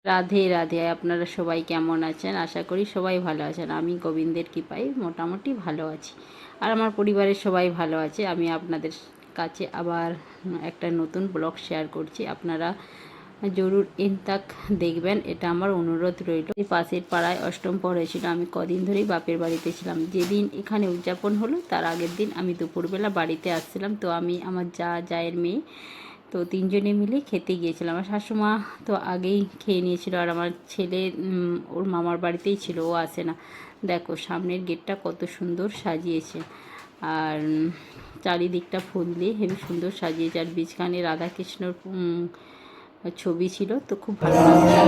রাধে রাধে। আপনারা সবাই কেমন আছেন? আশা করি সবাই ভালো আছেন। আমি গোবিন্দের কৃপায় মোটামুটি ভালো আছি, আর আমার পরিবারের সবাই ভালো আছে। আমি আপনাদের কাছে আবার একটা নতুন ব্লগ শেয়ার করছি। আপনারা জরুর এন্ড তাক দেখবেন, এটা আমার অনুরোধ রইল। পাশের পাড়ায় অষ্টম পড়েছিল। আমি কদিন ধরেই বাপের বাড়িতে ছিলাম। যেদিন এখানে উদযাপন হলো তার আগের দিন আমি দুপুরবেলা বাড়িতে আসছিলাম। তো আমি, আমার জায়ের মেয়ে, তো তিনজনে মিলে খেতে গিয়েছিলাম। আমার শাশুমা তো আগেই খেয়ে নিয়েছিল, আর আমার ছেলে ওর মামার বাড়িতেই ছিল, ও আসে না। দেখো সামনের গেটটা কত সুন্দর সাজিয়েছে, আর চারিদিকটা ফুল দিয়ে হেবি সুন্দর সাজিয়েছে, আর বীজখানে রাধাকৃষ্ণর ছবি ছিল, তো খুব ভালো লাগছিল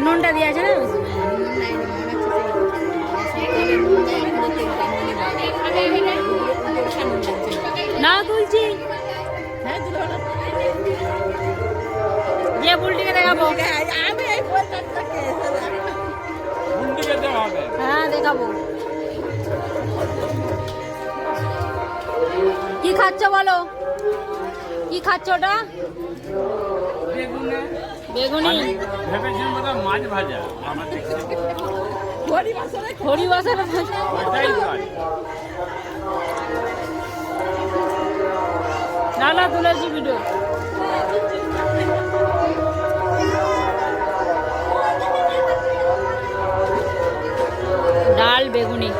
নুনটা দিয়ে আছে না, তুলছি যে বুলটিকে দেখাবো। হ্যাঁ দেখাবো। কি খাচ্ছ বলো, কি খাচ্ছ? ওটা বেগুনি, মাছ ভাজা, খড়ি মশলা। না না, তুলেছি ভিডিও। ডাল বেগুনি।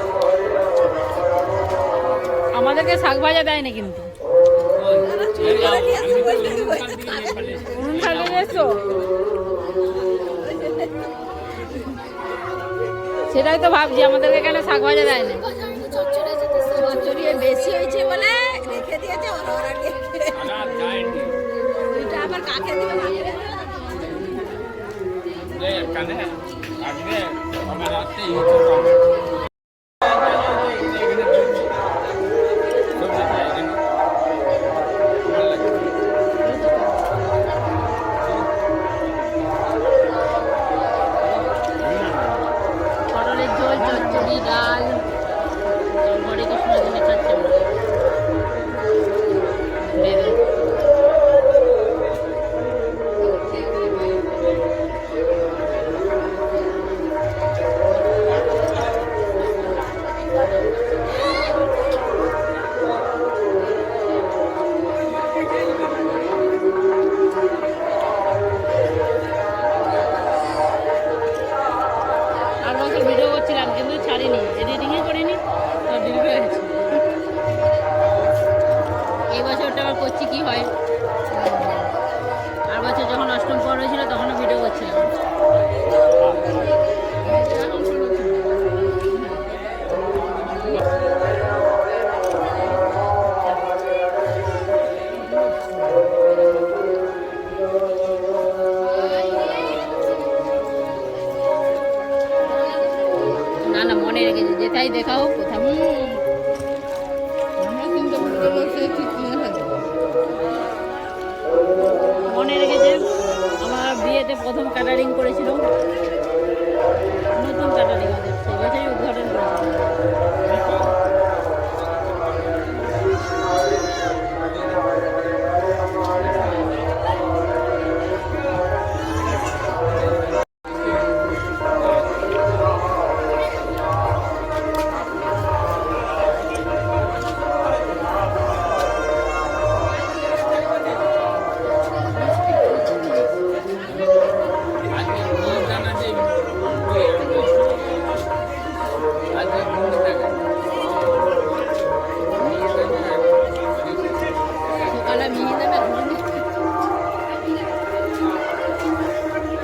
আমাদেরকে শাক ভাজা দেয় না কিন্তু। সেটাই তো ভাবছি, আমাদেরকে কেন শাক ভাজা দেয় না। চচ্চড়িয়ে বেশি হয়েছে বলে রেখে দিয়েছে ওরা ওরা নিয়ে খেয়ে। আর যায়নি ওইটা আবার কাকে দিবে মাকে দেবে? যে এখানে আজকে আমার রাতে ইউটিউব পটলের ঝোল, চচ্চড়ি, ডাল, হরে কৃষ্ণ দিনে খাচ্ছে আমরা। বেগুন। আর বছর ভিডিও করছিলাম কিন্তু ছাড়িনি, এডিটিংই করিনি, তো ডিলিট হয়ে গেছে। এই বছরটা আবার করছি কি হয়। আর বছর যখন অষ্টম পর হয়েছিল তখনও ভিডিও করছিলাম। না না, মনে রেখেছি, যেটাই দেখা হোক কোথাও মনে রেখেছে। আমার বিয়েতে প্রথম ক্যাটারিং করেছিল, নতুন ক্যাটারিং ওদের, সেই বছরই উদ্ঘাটন করেছিল। আজকে নিয়ে জানা যে আজকে ঘুরতে থাকে সকালে মিহি দেবে,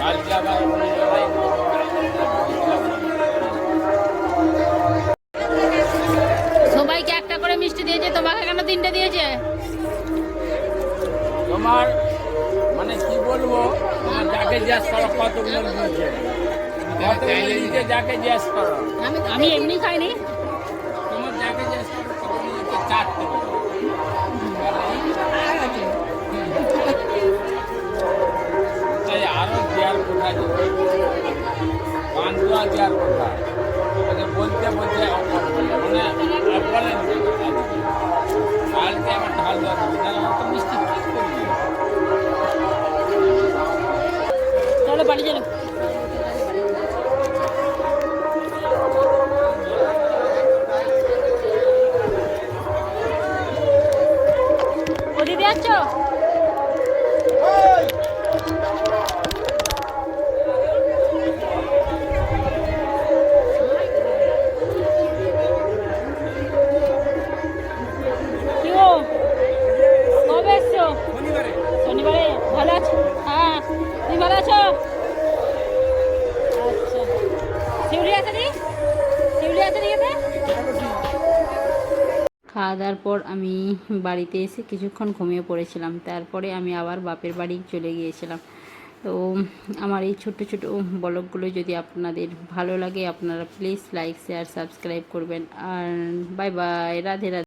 আজকে আবার সবাইকে একটা করে মিষ্টি দিয়েছে, তোমাকে কেন 3টে দিয়েছে? তোমার মানে কি বলবো, তোমার যাকে জিজ্ঞাসা করো কতগুলো দিয়েছে, কতগুলো দিয়েছে যাকে জিজ্ঞাসা করো, আমি এমনি খাইনি। তোমার যাকে জিজ্ঞাসা করো কতগুলো দিয়েছে, 4টে। তাই আরো দেওয়ার কোথায় দেবে, পান্তুয়া দেওয়ার কোথায়, ওকে বলতে বলতে মানে বলেন কালকে আমার ঢাল দেওয়া দেবে, তাহলে আমার তো মিষ্টি কি করবি। চলো বাড়ি চলো। ও দিদি আসছো? কি গো, কবে এসছো? শনিবারে। ভালো আছো? হ্যাঁ, তুমি ভালো আছো? আচ্ছা, শিউলি আসেনি? শিউলি আসেনি এতে? খাওয়া দাওয়ার পর আমি বাড়িতে এসে কিছুক্ষণ ঘুমিয়ে পড়েছিলাম, তারপরে আমি আবার বাপের বাড়ি চলে গিয়েছিলাম। তো আমার এই ছোট ছোট ব্লগগুলো যদি আপনাদের ভালো লাগে, আপনারা প্লিজ লাইক শেয়ার সাবস্ক্রাইব করবেন। আর বাই বাই, রাধে রাধে।